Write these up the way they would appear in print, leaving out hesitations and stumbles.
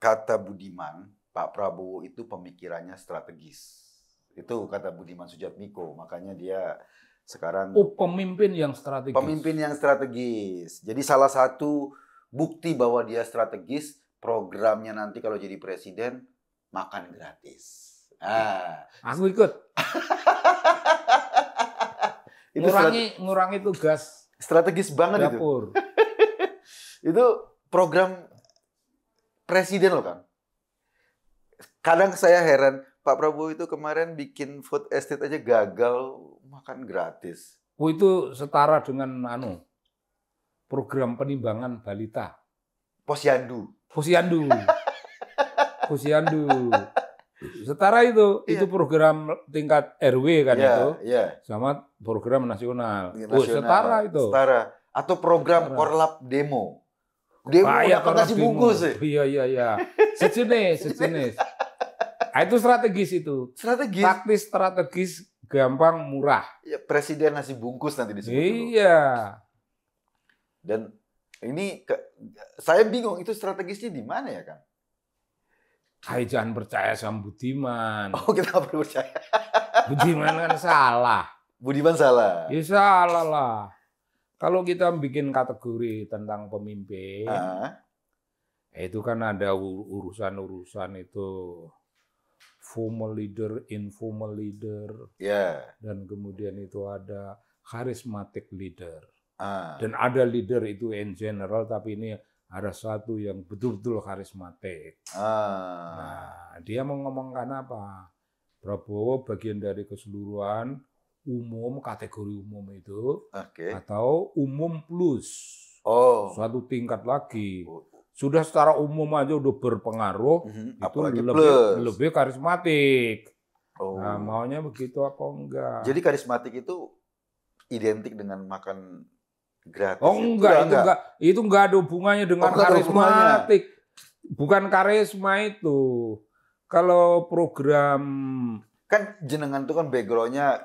kata Budiman, Pak Prabowo itu pemikirannya strategis. Itu kata Budiman Sujatmiko, makanya dia sekarang pemimpin yang strategis. Pemimpin yang strategis. Jadi salah satu bukti bahwa dia strategis, programnya nanti kalau jadi presiden makan gratis. Aku ikut. ngurangi tugas strategis banget dapur. Itu program presiden loh, Kang. Kadang saya heran, Pak Prabowo itu kemarin bikin food estate aja gagal makan gratis. Itu setara dengan program penimbangan balita. Posyandu. Setara itu. Itu program tingkat RW kan itu. Iya. Sama program nasional. Setara itu. Setara. Atau program korlap demo. Demo dapat nasi bungkus. Iya. Sejenis. Itu strategis itu. Strategis. Taktis strategis, gampang, murah. Ya, presiden nasi bungkus nanti disebut. Iya. Dan ini saya bingung itu strategisnya di mana ya, Kang? Jangan percaya sama Budiman. Oh, kita nggak perlu percaya. Budiman kan salah. Budiman salah. Ya salah lah. Kalau kita bikin kategori tentang pemimpin, itu kan ada urusan-urusan itu formal leader, informal leader, dan kemudian itu ada charismatic leader, dan ada leader itu in general, tapi ini ada satu yang betul-betul karismatik. Nah, dia mau ngomongkan apa? Prabowo bagian dari keseluruhan umum, kategori umum itu, atau umum plus, suatu tingkat lagi. Sudah secara umum aja udah berpengaruh, itu lebih karismatik. Nah, maunya begitu apa enggak? Jadi karismatik itu identik dengan makan gratis. Oh enggak, itu enggak ada hubungannya dengan karismatik. Bukan karisma itu. Kalau program kan jenengan itu kan background-nya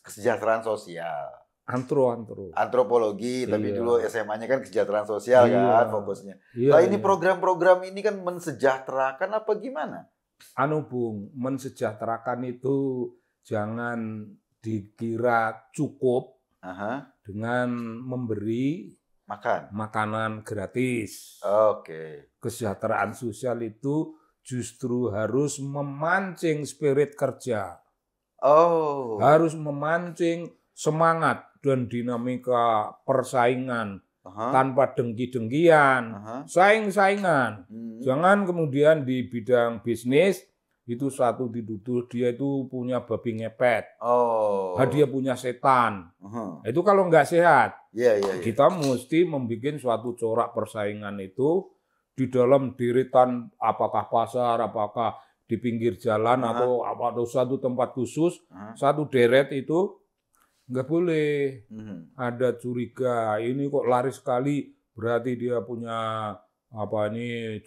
kesejahteraan sosial. Antropologi, tapi dulu SMA-nya kan kesejahteraan sosial kan fokusnya. Nah ini program-program ini kan mensejahterakan apa gimana? Bung, mensejahterakan itu jangan dikira cukup dengan memberi makanan gratis. Kesejahteraan sosial itu justru harus memancing spirit kerja. Harus memancing semangat dan dinamika persaingan tanpa dengki-dengkian, saing-saingan. Jangan kemudian di bidang bisnis itu satu dituduh dia itu punya babi ngepet, dia punya setan. Itu kalau nggak sehat. Kita mesti membuat suatu corak persaingan itu di dalam deretan, apakah pasar, apakah di pinggir jalan atau satu tempat khusus, satu deret itu nggak boleh ada curiga. Ini kok laris sekali, berarti dia punya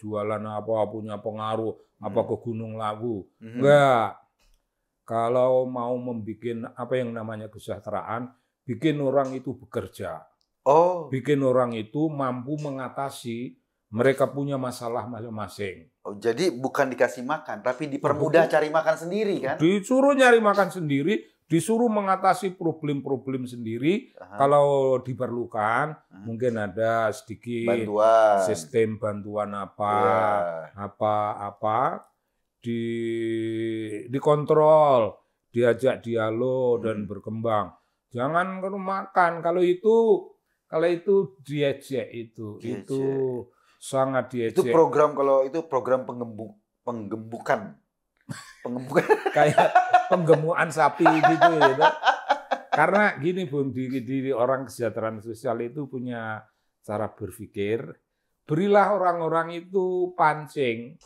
jualan punya pengaruh ke Gunung Lawu. Enggak. Kalau mau membuat yang namanya kesejahteraan, bikin orang itu bekerja. Bikin orang itu mampu mengatasi mereka punya masalah masing-masing. Jadi bukan dikasih makan, tapi dipermudah cari makan sendiri kan? Disuruh nyari makan sendiri, disuruh mengatasi problem-problem sendiri. Kalau diperlukan, mungkin ada sedikit sistem bantuan dikontrol, diajak dialog dan berkembang. Jangan makan. Kalau itu diejek itu sangat diejek. Itu program penggembukan. Kayak penggemukan sapi gitu ya. Karena gini Bung, di orang kesejahteraan sosial itu punya cara berpikir, berilah orang-orang itu pancing.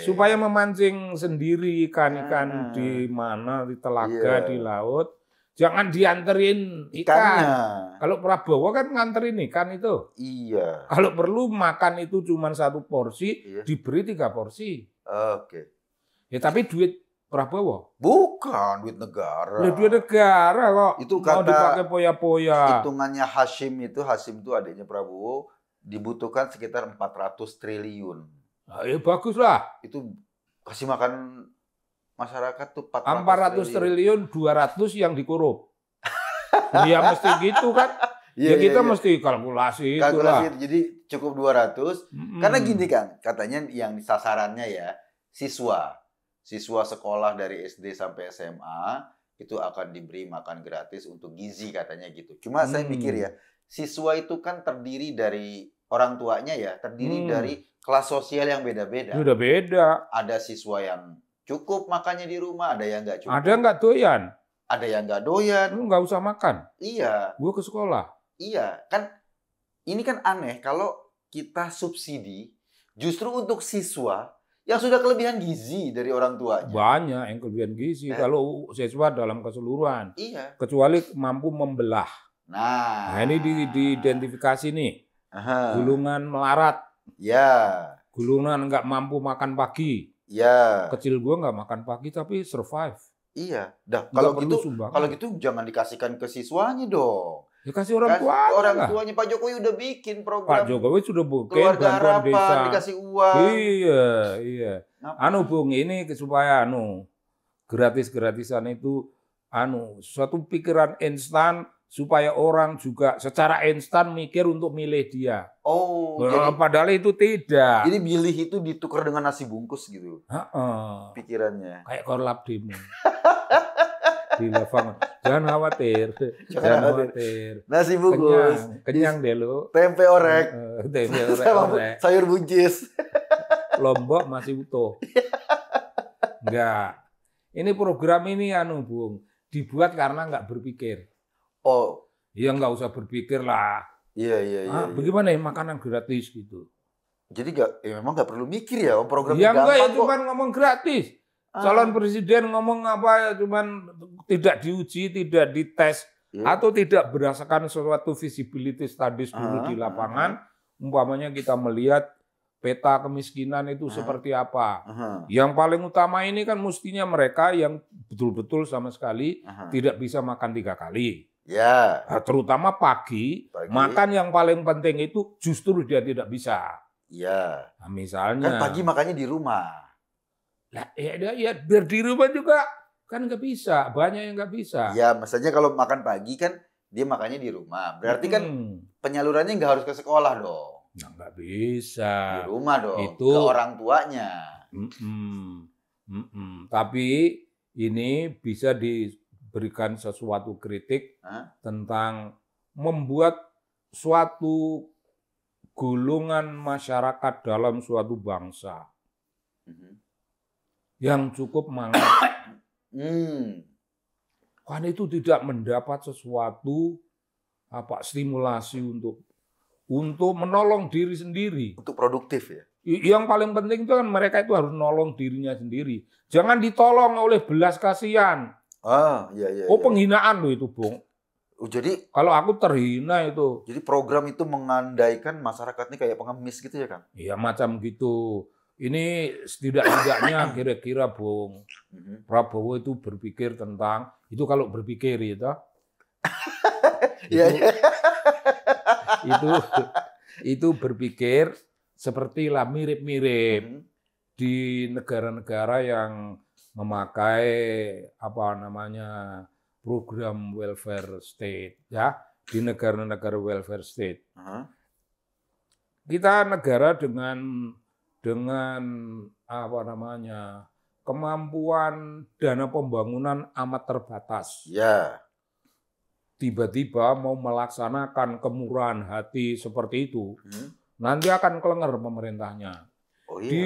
Supaya memancing sendiri ikan-ikan di mana, di telaga, di laut. Jangan dianterin ikan. Kalau Prabowo kan nganterin ikan itu. Iya. Kalau perlu makan itu cuma 1 porsi, diberi 3 porsi. Ya tapi duit Prabowo. Bukan duit negara. Duit negara kok. Itu mau dipakai poya-poya. Hitungannya Hasyim itu adiknya Prabowo, dibutuhkan sekitar 400 triliun. Ya bagus lah. Itu kasih makan masyarakat tuh 400 triliun, 200 yang dikorup. Ya mesti gitu kan. Ya kita mesti kalkulasi itulah. Itu. Jadi cukup 200. Karena gini kan, katanya yang sasarannya ya siswa sekolah dari SD sampai SMA itu akan diberi makan gratis untuk gizi katanya gitu. Cuma saya mikir ya, siswa itu kan terdiri dari orang tuanya ya, terdiri dari kelas sosial yang beda-beda. Beda-beda. Ada siswa yang cukup makannya di rumah, ada yang nggak cukup. Ada nggak doyan. Ada yang nggak doyan. Lu nggak usah makan. Iya. Gue ke sekolah. Iya, kan ini kan aneh kalau kita subsidi justru untuk siswa yang sudah kelebihan gizi dari orang tuanya. Banyak yang kelebihan gizi kalau siswa dalam keseluruhan. Iya. Kecuali mampu membelah. Nah ini diidentifikasi nih. Gulungan melarat. Ya. Gulungan nggak mampu makan pagi. Ya. Kecil gua nggak makan pagi tapi survive. Iya. Dah kalau gitu jangan dikasihkan ke siswanya dong. Dikasih orang tuanya. Orang tuanya Pak Jokowi udah bikin program. Pak Jokowi sudah bikin keluarga bantuan desa. Dikasih uang. Iya. Bung ini supaya gratis-gratisan itu suatu pikiran instan supaya orang juga secara instan mikir untuk milih dia. Oh, padahal itu tidak. Jadi milih itu ditukar dengan nasi bungkus gitu. Pikirannya. Kayak korlap demo. Di lapangan. Jangan khawatir. Jangan khawatir. Nasi bungkus. Kenyang deh lu. Tempe orek. Tempe orek. Sayur buncis. Lombok masih utuh. Enggak. Ini program ini Bung, dibuat karena nggak berpikir. Oh. Ya nggak usah berpikir lah. Iya. Bagaimana ya makanan gratis gitu. Jadi memang nggak perlu mikir ya program yang gampang. Ya enggak ya cuma ngomong gratis. Calon presiden ngomong apa cuman tidak diuji, tidak dites, atau tidak berdasarkan suatu visibility studies dulu di lapangan. Umpamanya kita melihat peta kemiskinan itu seperti apa. Yang paling utama ini kan mestinya mereka yang betul-betul sama sekali tidak bisa makan 3 kali. Ya. Terutama pagi, makan yang paling penting itu justru dia tidak bisa. Ya. Nah, misalnya. Kan pagi makannya di rumah. Lah, ya biar di rumah juga kan nggak bisa, banyak yang nggak bisa. Ya, maksudnya kalau makan pagi kan dia makannya di rumah. Berarti kan penyalurannya nggak harus ke sekolah dong. Nah, nggak bisa. Di rumah dong, itu ke orang tuanya. Tapi ini bisa diberikan sesuatu kritik tentang membuat suatu golongan masyarakat dalam suatu bangsa. Yang cukup mangap. Kan itu tidak mendapat sesuatu stimulasi untuk menolong diri sendiri. Untuk produktif ya. Yang paling penting itu kan mereka itu harus nolong dirinya sendiri. Jangan ditolong oleh belas kasihan. Iya. Penghinaan loh itu, Bung. Jadi kalau aku terhina itu. Jadi program itu mengandaikan masyarakat ini kayak pengemis gitu ya, Kang? Iya, macam gitu. Ini setidak-tidaknya kira-kira Bung Prabowo itu berpikir tentang itu kalau berpikir itu itu berpikir sepertilah mirip-mirip di negara-negara yang memakai program welfare state ya, di negara-negara welfare state. Kita negara dengan kemampuan dana pembangunan amat terbatas. Ya. Tiba-tiba mau melaksanakan kemurahan hati seperti itu, nanti akan kelengar pemerintahnya. Di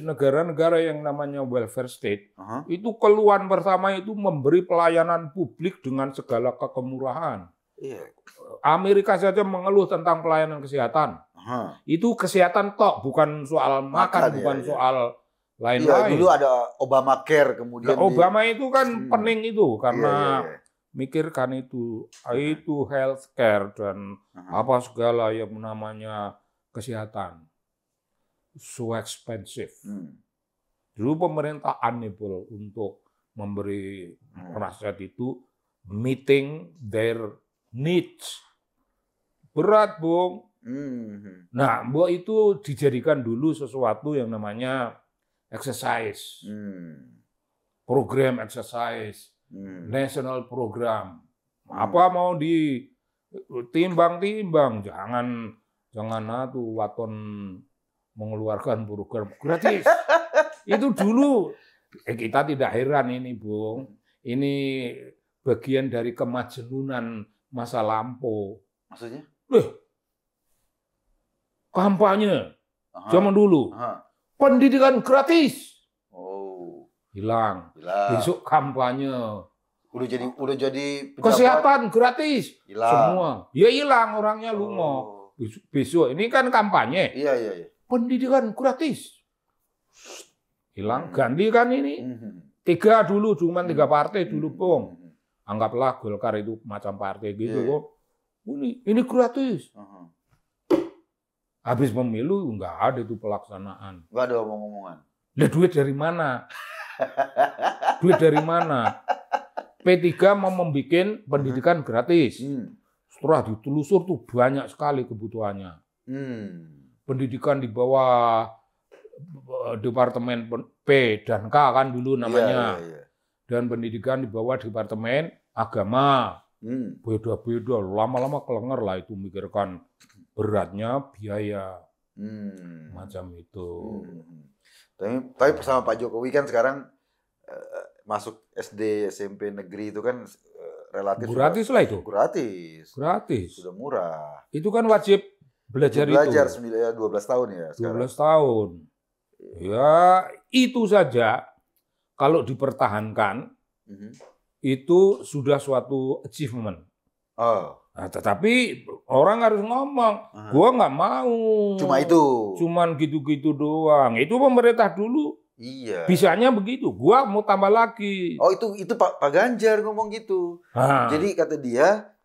negara-negara yang namanya welfare state, itu keluhan pertama itu memberi pelayanan publik dengan segala kekemurahan. Amerika saja mengeluh tentang pelayanan kesehatan. Itu kesehatan tok, bukan soal makan, bukan soal lain-lain. Dulu ada Obamacare, kemudian Obama itu kan pening itu karena mikirkan itu healthcare dan apa segala yang namanya kesehatan. So expensive. Dulu pemerintah unable untuk memberi nasihat itu meeting their needs. Berat, Bung. Nah, bahwa itu dijadikan dulu sesuatu yang namanya exercise, program exercise, national program. Apa mau ditimbang-timbang, jangan waton mengeluarkan program gratis. Itu dulu kita tidak heran ini, Bung. Ini bagian dari kemajenunan masa lampau. Maksudnya? Kampanye zaman dulu. Pendidikan gratis. Oh. Hilang. Besok kampanye. Udah jadi pejabat. Kesehatan gratis. Hilang. Semua. Ya hilang orangnya lungo. Besok ini kan kampanye. Iya. Pendidikan gratis. Hilang. Ganti kan ini. 3 dulu, cuma 3 partai dulu, Bung. Anggaplah Golkar itu macam partai gitu, kok. Ini gratis. Habis pemilu nggak ada itu pelaksanaan. Nggak ada omong-omongan. Lah duit dari mana? Duit dari mana? P3 mau membuat pendidikan gratis. Setelah ditelusur tuh banyak sekali kebutuhannya. Pendidikan di bawah Departemen P dan K kan dulu namanya. Iya. Dan pendidikan di bawah Departemen Agama. Beda-beda, lama-lama kelenger lah itu mikirkan beratnya biaya. Macam itu. Tapi bersama Pak Jokowi kan sekarang masuk SD, SMP negeri itu kan relatif gratis lah itu. Gratis. Sudah murah. Itu kan wajib belajar itu. 12 tahun ya sekarang. 12 tahun. Ya, itu saja kalau dipertahankan itu sudah suatu achievement. Nah, tetapi orang harus ngomong, gua nggak mau. Cuman gitu-gitu doang. Itu pemerintah dulu. Iya. Bisanya begitu. Gua mau tambah lagi. Oh, itu Pak Ganjar ngomong gitu. Jadi kata dia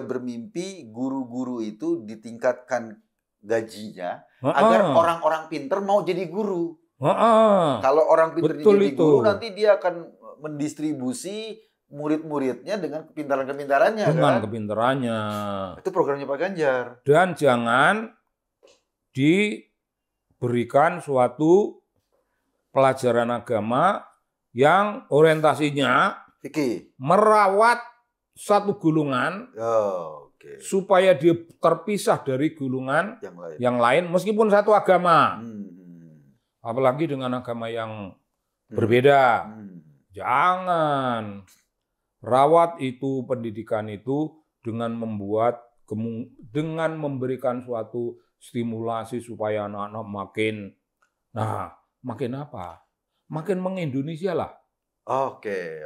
bermimpi guru-guru itu ditingkatkan gajinya agar orang-orang pinter mau jadi guru. Kalau orang pinter jadi guru, nanti dia akan mendistribusi murid-muridnya dengan kepintaran-kepintarannya. Kepintarannya. Itu programnya Pak Ganjar. Dan jangan diberikan suatu pelajaran agama yang orientasinya merawat satu golongan supaya dia terpisah dari golongan yang lain meskipun satu agama. Apalagi dengan agama yang berbeda. Jangan rawat itu pendidikan itu dengan memberikan suatu stimulasi supaya anak-anak makin apa? Makin mengindonesia lah. Oke.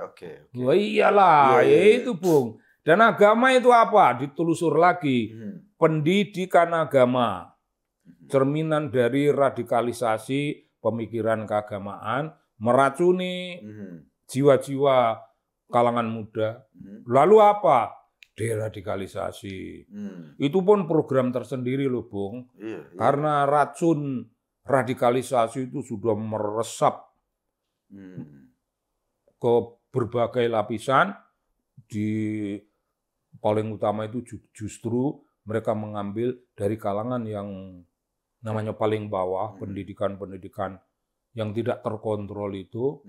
Wah iyalah, itu Bung. Dan agama itu apa? Ditelusur lagi. Pendidikan agama. Cerminan dari radikalisasi pemikiran keagamaan, meracuni jiwa-jiwa kalangan muda. Lalu apa? Deradikalisasi. Itu pun program tersendiri loh, Bung. Karena racun radikalisasi itu sudah meresap ke berbagai lapisan. Di paling utama itu justru mereka mengambil dari kalangan yang namanya paling bawah, pendidikan-pendidikan yang tidak terkontrol itu.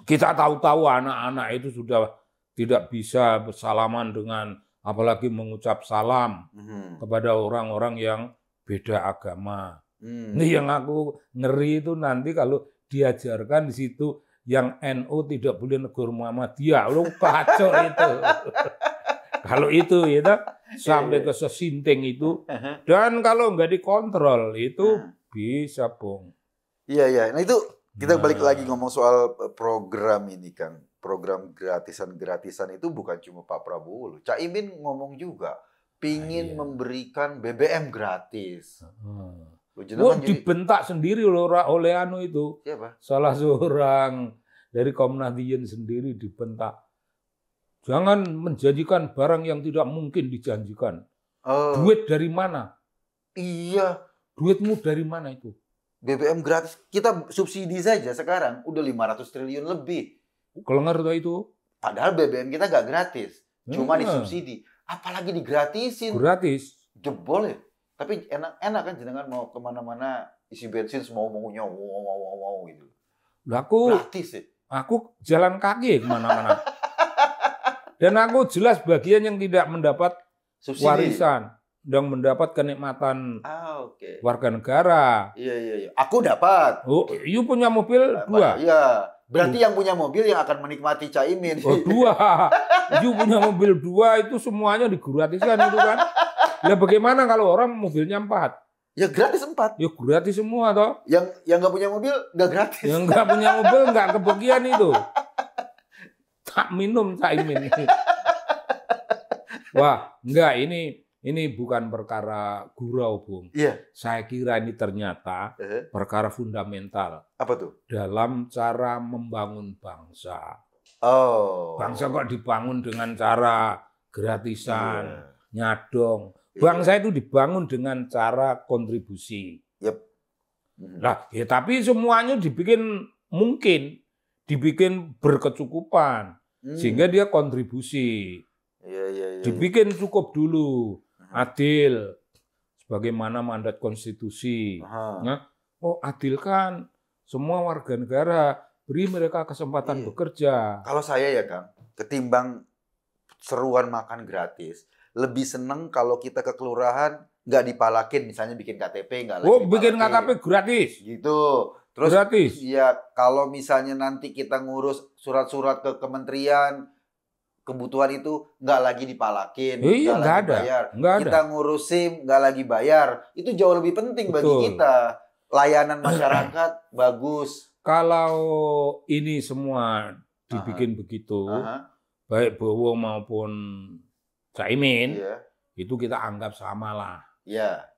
Kita tahu-tahu anak-anak itu sudah tidak bisa bersalaman dengan, apalagi mengucap salam kepada orang-orang yang beda agama. Ini yang aku ngeri itu nanti kalau diajarkan di situ yang NU tidak boleh negur Muhammadiyah, lu kacau itu. Kalau itu ya sampai ke sesinting itu, dan kalau nggak dikontrol itu bisa, Bung. Iya. Nah itu kita balik lagi ngomong soal program ini, Kang. Program gratisan itu bukan cuma Pak Prabowo. Cak Imin ngomong juga, pingin memberikan BBM gratis. Dibentak sendiri oleh Anu itu. Siapa? Salah seorang dari Kaum Nahdliyin sendiri dibentak. Jangan menjanjikan barang yang tidak mungkin dijanjikan. Duit dari mana? Iya. Duitmu dari mana itu? BBM gratis. Kita subsidi saja sekarang udah 500 triliun lebih. Kelengar itu. Padahal BBM kita nggak gratis. Cuma disubsidi. Apalagi digratisin. Gratis. Jebol ya? Tapi enak kan jenengan mau kemana-mana isi bensin semau maunya mau gitu. Lah aku Gratis sih. Aku jalan kaki kemana-mana. Dan aku jelas bagian yang tidak mendapat Subsidi. warisan dan mendapat kenikmatan Oke. warga negara. Iya. Aku dapat. Oh, you punya mobil 2? Iya. Berarti yang punya mobil yang akan menikmati Caimin. Oh 2. You punya mobil 2 itu semuanya digratiskan itu kan. Lah bagaimana kalau orang mobilnya 4? Ya gratis 4. Ya gratis semua toh. Yang nggak punya mobil nggak gratis. Yang nggak punya mobil nggak kebagian itu. Tak minum Caimin. Wah, enggak ini bukan perkara gurau, Bung. Iya. Saya kira ini ternyata perkara fundamental. Apa tuh? Dalam cara membangun bangsa. Oh. Bangsa kok dibangun dengan cara gratisan, nyadong. Bangsa itu dibangun dengan cara kontribusi. Yep. Nah, ya tapi semuanya dibikin berkecukupan. Sehingga dia kontribusi. Iya. Dibikin cukup dulu, adil, sebagaimana mandat konstitusi. Nah, adil kan semua warga negara, beri mereka kesempatan bekerja. Kalau saya ya Kang, ketimbang seruan makan gratis, lebih seneng kalau kita ke kelurahan nggak dipalakin, misalnya bikin KTP nggak lagi dipalakin. Bikin KTP gratis. Gitu. Terus gratis. Ya kalau misalnya nanti kita ngurus surat-surat ke kementerian, kebutuhan itu nggak lagi dipalakin, nggak ada. bayar. Nggak kita ada. ngurus SIM nggak lagi bayar. Itu jauh lebih penting bagi kita. Layanan masyarakat bagus. Kalau ini semua dibikin begitu, baik Bowo maupun Caimin, itu kita anggap sama lah. Iya.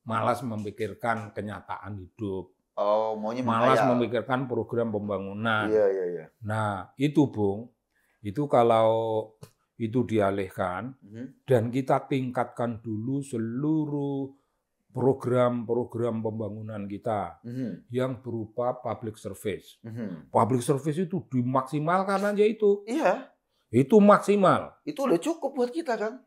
Malas memikirkan kenyataan hidup. Maunya malas memikirkan program pembangunan. Iya. Nah, itu Bung, itu kalau itu dialihkan dan kita tingkatkan dulu seluruh program-program pembangunan kita yang berupa public service. Public service itu dimaksimalkan aja itu. Iya. Itu maksimal. Itu udah cukup buat kita kan?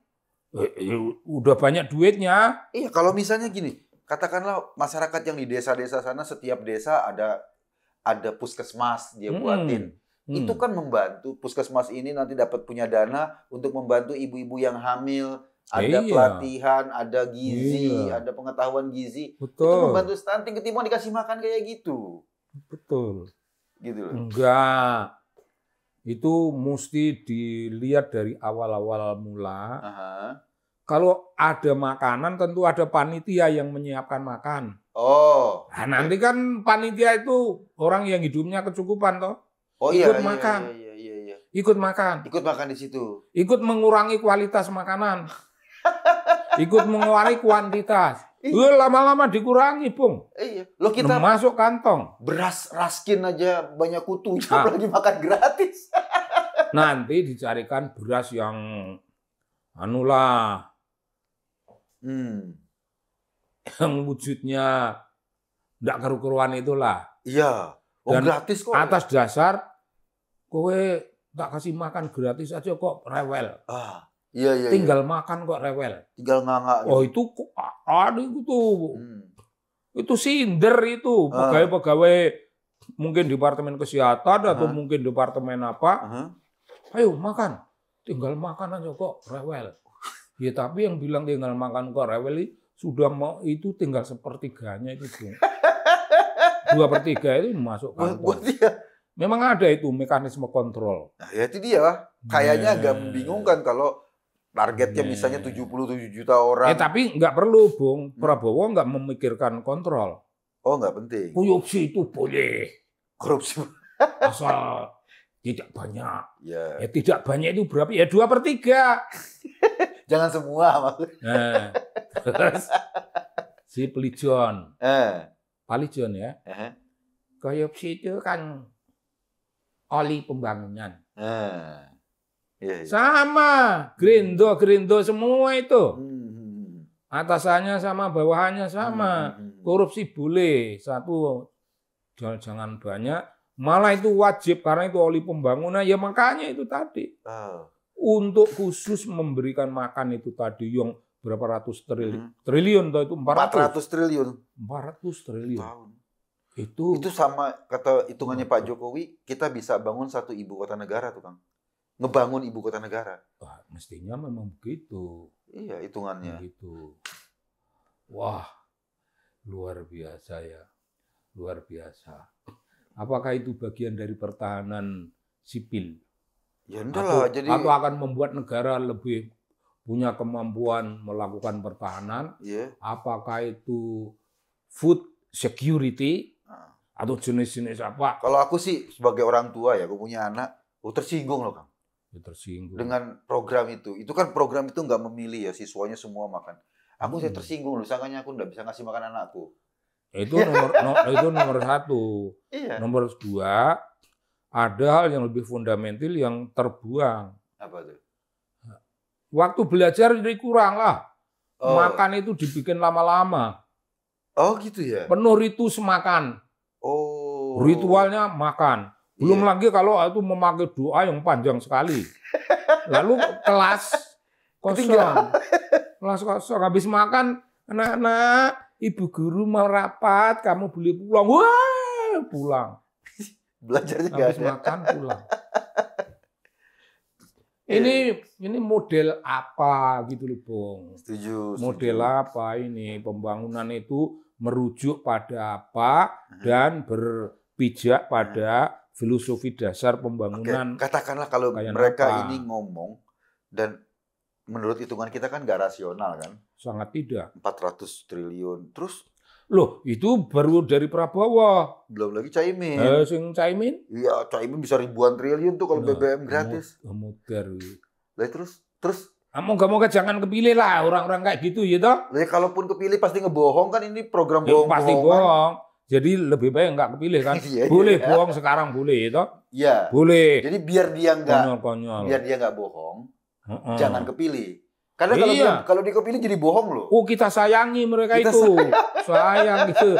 Udah banyak duitnya. Iya, kalau misalnya gini, katakanlah masyarakat yang di desa-desa sana, setiap desa ada puskesmas dia buatin. Itu kan membantu. Puskesmas ini nanti dapat punya dana untuk membantu ibu-ibu yang hamil. Ada pelatihan, ada gizi, ada pengetahuan gizi. Betul. Itu membantu stunting ketimbang dikasih makan kayak gitu. Betul. Gitu loh. Enggak. Itu mesti dilihat dari awal-awal mula. Kalau ada makanan, tentu ada panitia yang menyiapkan makan. Nah, nanti kan panitia itu orang yang hidupnya kecukupan toh. Ikut makan. Iya. Ikut makan. Ikut makan di situ. Ikut mengurangi kualitas makanan. Ikut mengurangi kuantitas. Lama-lama dikurangi, Bung. Iya. Loh kita masuk kantong. Beras raskin aja banyak kutunya, apalagi makan gratis. Nanti dicarikan beras yang anulah. Yang wujudnya enggak keru-keruan itulah. Iya. Dan gratis kok. Atas dasar kowe tak kasih makan gratis aja kok rewel. Iya. Tinggal makan kok rewel. Tinggal nganga. Itu kok ada itu. Itu sinder itu pegawai-pegawai mungkin departemen kesehatan atau mungkin departemen apa. Ayo makan. Tinggal makan aja kok rewel. Ya tapi yang bilang tinggal makan kok rewel sudah mau itu tinggal sepertiganya itu. 2/3 itu masuk kantong. Memang ada itu mekanisme kontrol. Nah, ya itu dia. Kayaknya agak membingungkan kalau targetnya misalnya 77 juta orang. Tapi nggak perlu, Bung. Prabowo nggak memikirkan kontrol. Nggak penting. Korupsi itu boleh. Korupsi. Asal tidak banyak. Ya tidak banyak itu berapa? Ya 2/3. Jangan semua maksudnya. Terus si Pelijon. Palijon ya. Korupsi itu kan oli pembangunan. Iya. Sama, Gerindo semua itu. Atasannya sama, bawahannya sama. Korupsi boleh, satu jangan banyak. Malah itu wajib karena itu oli pembangunan. Ya makanya itu tadi. Untuk khusus memberikan makan itu tadi yang berapa ratus triliun toh itu 400 triliun. 400 triliun. Tahun. Itu sama kata hitungannya Pak Jokowi, kita bisa bangun 1 ibu kota negara tuh, Kang. Ngebangun ibu kota negara. Wah, mestinya memang begitu. Iya, hitungannya. Begitu. Wah, luar biasa ya. Luar biasa. Apakah itu bagian dari pertahanan sipil? Ya enggak lah, atau akan membuat negara lebih punya kemampuan melakukan pertahanan? Yeah. Apakah itu food security? Atau jenis-jenis apa? Kalau aku sih sebagai orang tua ya, aku punya anak, tersinggung loh, Kang. Ya, tersinggung. Dengan program itu. Itu kan program itu nggak memilih ya, siswanya semua makan. Saya tersinggung loh, sangkanya aku nggak bisa ngasih makan anakku. Itu nomor 1. Iya. Nomor 2, ada hal yang lebih fundamental yang terbuang. Apa tuh? Waktu belajar jadi kurang lah. Makan itu dibikin lama-lama. Oh gitu ya? Penuh ritus makan. Oh. Ritualnya makan. Belum lagi kalau itu memakai doa yang panjang sekali. Lalu kelas kosong. Kelas kosong. Habis makan, anak-anak, ibu guru mau rapat, kamu boleh pulang. Wah, pulang. Belajarnya nggak ada. Habis makan, pulang. Ini model apa gitu loh, Bung. Setuju. Model apa ini? Pembangunan itu merujuk pada apa dan berpijak pada filosofi dasar pembangunan. Oke. Katakanlah kalau mereka ini ngomong dan menurut hitungan kita kan nggak rasional kan? Sangat tidak. 400 triliun. Terus? Loh, itu baru dari Prabowo. Belum lagi Caimin. Sing Caimin? Iya, Caimin bisa ribuan triliun tuh kalau BBM gratis. Muter. Lah terus? Moga-moga jangan kepilih lah orang-orang kayak gitu ya toh. Lah kalaupun kepilih pasti ngebohong kan, ini program bohong. Pasti bohong. Jadi lebih baik nggak kepilih kan. Boleh bohong sekarang boleh toh. Iya. Boleh. Jadi biar dia nggak konyol. Biar dia nggak bohong. Jangan kepilih. Karena kalau dia kepilih jadi bohong loh. Oh, kita sayangi mereka itu. Sayang gitu.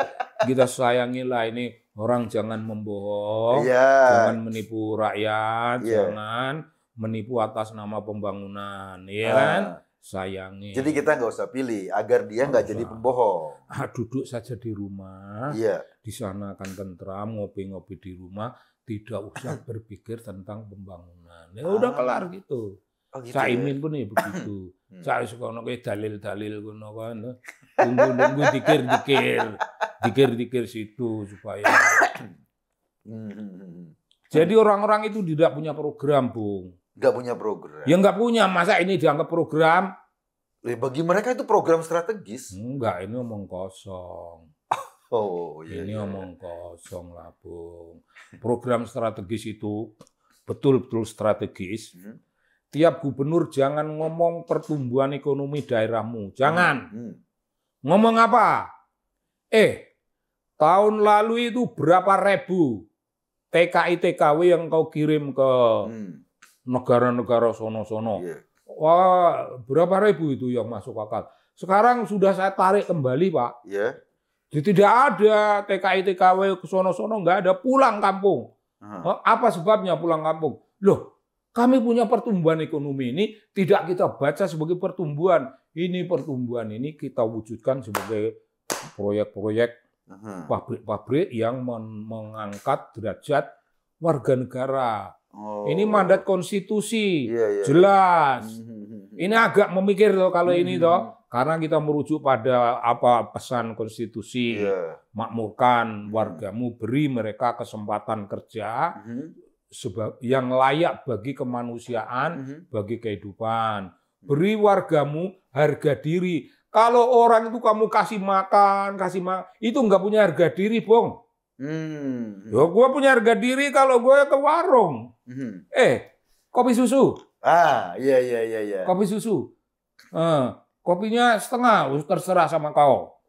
Kita sayangi lah ini orang, jangan membohong. Jangan menipu rakyat, jangan menipu atas nama pembangunan, ya kan? Sayangi. Jadi kita nggak usah pilih agar dia nggak jadi pembohong. Duduk saja di rumah. Di sana akan tentram, ngopi-ngopi di rumah, tidak usah berpikir tentang pembangunan. Ya udah kelar gitu. Gitu Caimin pun ya begitu. Saya suka kayak dalil-dalil ngono kan. Tunggu dikir-dikir situ supaya. Jadi orang-orang itu tidak punya program, Bung. Nggak punya program. Ya nggak punya, masa ini dianggap program? Bagi mereka itu program strategis. Enggak, ini omong kosong. Oh iya. Ini omong kosong lah, Bung. Program strategis itu betul-betul strategis. Tiap gubernur jangan ngomong pertumbuhan ekonomi daerahmu. Jangan. Ngomong apa? Tahun lalu itu berapa ribu TKI TKW yang kau kirim ke negara-negara sono-sono. Wah, berapa ribu itu yang masuk akal. Sekarang sudah saya tarik kembali, Pak. Jadi tidak ada TKI TKW ke sono-sono, nggak ada, pulang kampung. Apa sebabnya pulang kampung? Loh, kami punya pertumbuhan ekonomi ini tidak kita baca sebagai pertumbuhan. Ini pertumbuhan ini kita wujudkan sebagai proyek-proyek pabrik-pabrik yang mengangkat derajat warga negara. Ini mandat konstitusi, jelas. Ini agak memikir loh kalau ini toh, karena kita merujuk pada apa pesan konstitusi, makmurkan wargamu, beri mereka kesempatan kerja. Yang layak bagi kemanusiaan, bagi kehidupan. Beri wargamu harga diri. Kalau orang itu kamu kasih makan, itu nggak punya harga diri, Bung. Ya, gue punya harga diri kalau gue ke warung. Kopi susu. Iya. Kopi susu. Kopinya setengah, terserah sama kau.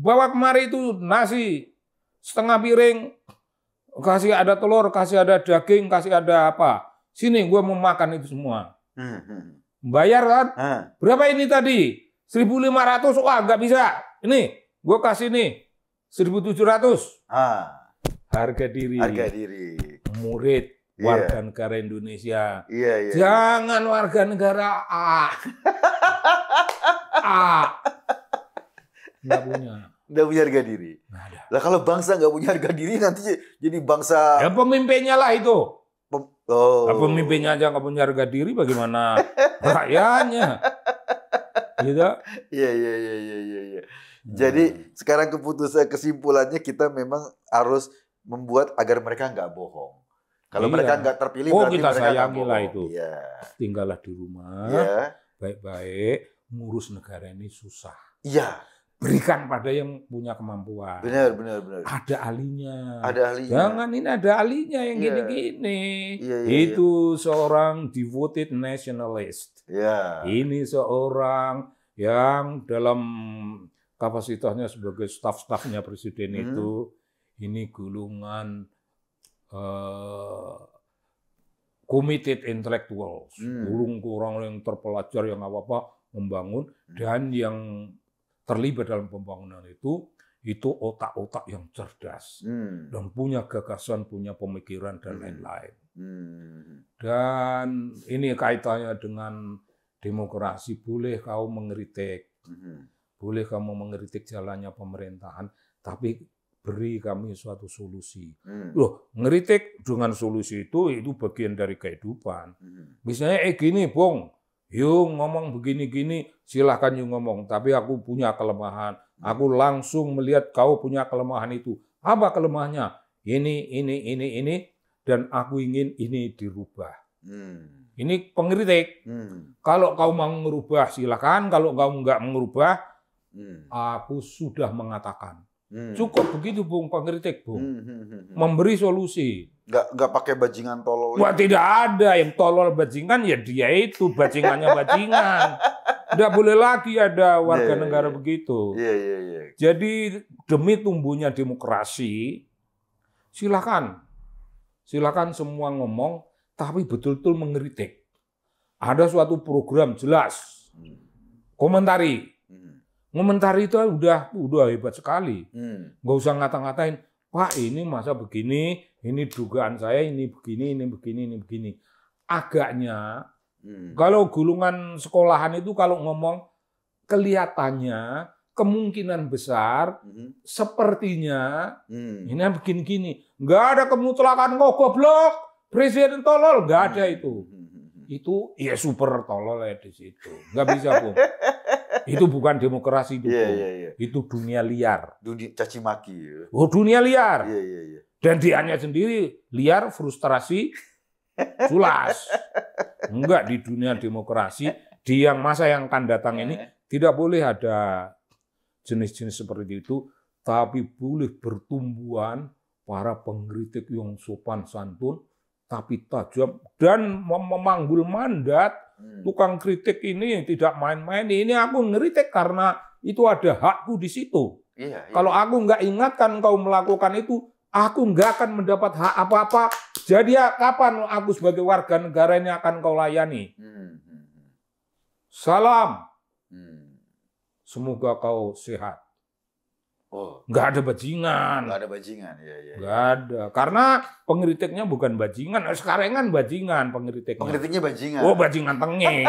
Bawa kemari itu nasi setengah piring. Kasih ada telur, kasih ada daging, kasih ada apa. Sini gue mau makan itu semua. Bayar kan? Berapa ini tadi? 1.500. Wah, nggak bisa. Ini, gue kasih nih 1.700. Harga diri. Murid warga negara Indonesia. Jangan warga negara A. Nggak punya. Nggak punya harga diri. Nggak ada. Lah kalau bangsa nggak punya harga diri nanti jadi bangsa. Ya pemimpinnya lah itu. Oh. Nah, pemimpinnya aja nggak punya harga diri, bagaimana rakyatnya? Gitu. Iya. Jadi sekarang kesimpulannya kita memang harus membuat agar mereka nggak bohong. Kalau mereka nggak terpilih, berarti kita mereka sayangi lah itu. Iya. Tinggallah di rumah, baik-baik, ngurus negara ini susah. Iya. Berikan pada yang punya kemampuan. Benar. Ada ahlinya. Jangan ini ada ahlinya yang gini-gini. Itu seorang devoted nationalist. Iya. Ini seorang yang dalam kapasitasnya sebagai staf-stafnya presiden itu, ini golongan committed intellectuals, orang yang terpelajar, yang apa-apa membangun, dan yang terlibat dalam pembangunan itu otak-otak yang cerdas dan punya gagasan, punya pemikiran dan lain-lain. Dan ini kaitannya dengan demokrasi. Boleh kau mengkritik, boleh kamu mengkritik jalannya pemerintahan, tapi beri kami suatu solusi. Loh, ngeritik dengan solusi itu bagian dari kehidupan. Misalnya gini, Bung, yuk ngomong begini-gini, silahkan yuk ngomong. Tapi aku punya kelemahan. Aku langsung melihat kau punya kelemahan itu. Apa kelemahannya? Ini. Dan aku ingin ini dirubah. Ini pengkritik. Kalau kau mau merubah, silahkan. Kalau kau nggak merubah, aku sudah mengatakan. Cukup begitu, Bung, pengkritik, Bung. Memberi solusi. Nggak pakai bajingan tolol. Wah, tidak ada yang tolol bajingan, ya dia itu bajingannya bajingan. Nggak boleh lagi ada warga negara begitu. Jadi demi tumbuhnya demokrasi, silakan semua ngomong, tapi betul-betul mengkritik. Ada suatu program jelas, komentari itu udah hebat sekali. Nggak usah ngata-ngatain, Pak ini masa begini, ini dugaan saya, ini begini. Agaknya, kalau golongan sekolahan itu kalau ngomong, kelihatannya, kemungkinan besar, sepertinya, ini begini-gini. Nggak ada kemutlakan, kok goblok, presiden tolol, nggak ada itu. Itu ya super tolol ya di situ. Nggak bisa, Bung. Itu bukan demokrasi itu, itu dunia liar. Dunia caci maki. Oh, dunia liar. Dan dianya sendiri liar, frustrasi, culas. Enggak, di dunia demokrasi, di yang masa yang akan datang ini tidak boleh ada jenis-jenis seperti itu, tapi boleh bertumbuhan para pengkritik yang sopan santun, tapi tajam dan memanggul mandat. Tukang kritik ini tidak main-main. Ini aku ngeritik karena itu ada hakku di situ. Kalau aku nggak ingatkan kau melakukan itu, aku nggak akan mendapat hak apa-apa. Jadi kapan aku sebagai warga negara ini akan kau layani? Salam. Semoga kau sehat. Nggak ada bajingan. Nggak ada. Karena pengkritiknya bukan bajingan. Sekarang kan bajingan pengkritiknya. Pengkritiknya bajingan. Oh, bajingan tengik.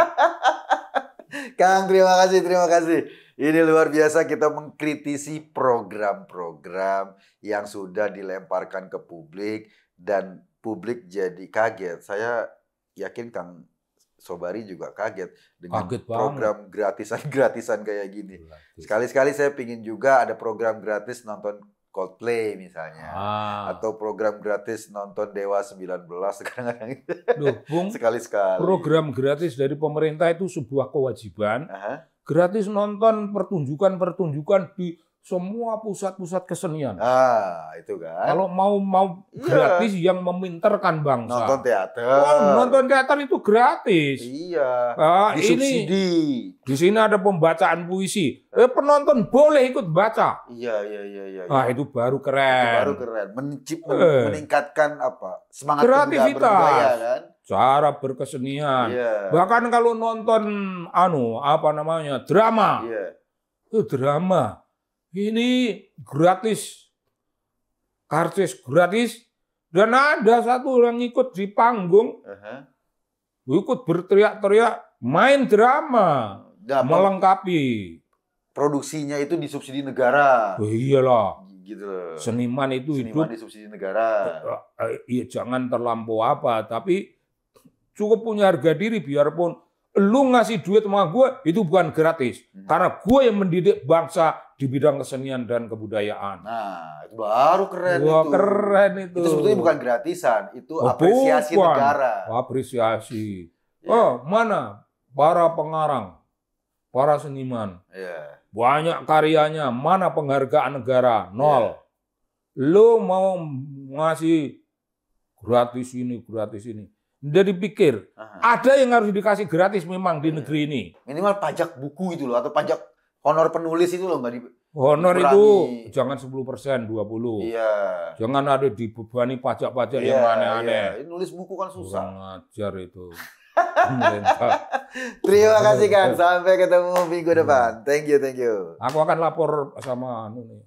Kang, terima kasih. Ini luar biasa, kita mengkritisi program-program yang sudah dilemparkan ke publik dan publik jadi kaget. Saya yakin Kang Sobari juga kaget dengan program gratisan kayak gini. Sekali-sekali saya pingin juga ada program gratis nonton Coldplay misalnya. Atau program gratis nonton Dewa 19 kadang-kadang. Sekali-sekali. Program gratis dari pemerintah itu sebuah kewajiban. Gratis nonton pertunjukan di semua pusat-pusat kesenian. Itu kan. Kalau mau gratis yang meminterkan bangsa. Nonton teater. Nonton teater itu gratis. Iya. Disubsidi. Di sini ada pembacaan puisi. Penonton boleh ikut baca. Iya. Itu baru keren. Meningkatkan semangat kreativitas, kan? Cara berkesenian. Bahkan kalau nonton drama. Drama. Ini gratis, karcis gratis, dan ada satu orang ikut di panggung, ikut berteriak-teriak, main drama. melengkapi. Produksinya itu disubsidi negara. Oh, iyalah. Gitu. Seniman itu hidup disubsidi negara. Iya, jangan terlampau apa, tapi cukup punya harga diri. Biarpun lu ngasih duit sama gue, itu bukan gratis. Karena gue yang mendidik bangsa di bidang kesenian dan kebudayaan. Nah, itu baru keren. Wah, itu. Keren itu. Itu sebetulnya bukan gratisan, itu apresiasi negara. Apresiasi. Oh, mana para pengarang, para seniman. Banyak karyanya, mana penghargaan negara? Nol. Lu mau ngasih gratis ini, gratis ini. Jadi pikir, ada yang harus dikasih gratis memang di negeri ini. Minimal pajak buku itu loh, atau pajak honor penulis itu loh nggak di. Honor itu jangan 10%, 20%. Iya. Jangan ada dibebani pajak-pajak yang aneh-aneh. Nulis buku kan susah. Kurang ajar itu. Terima kasih Kang, sampai ketemu minggu depan. Thank you. Aku akan lapor sama anu nih.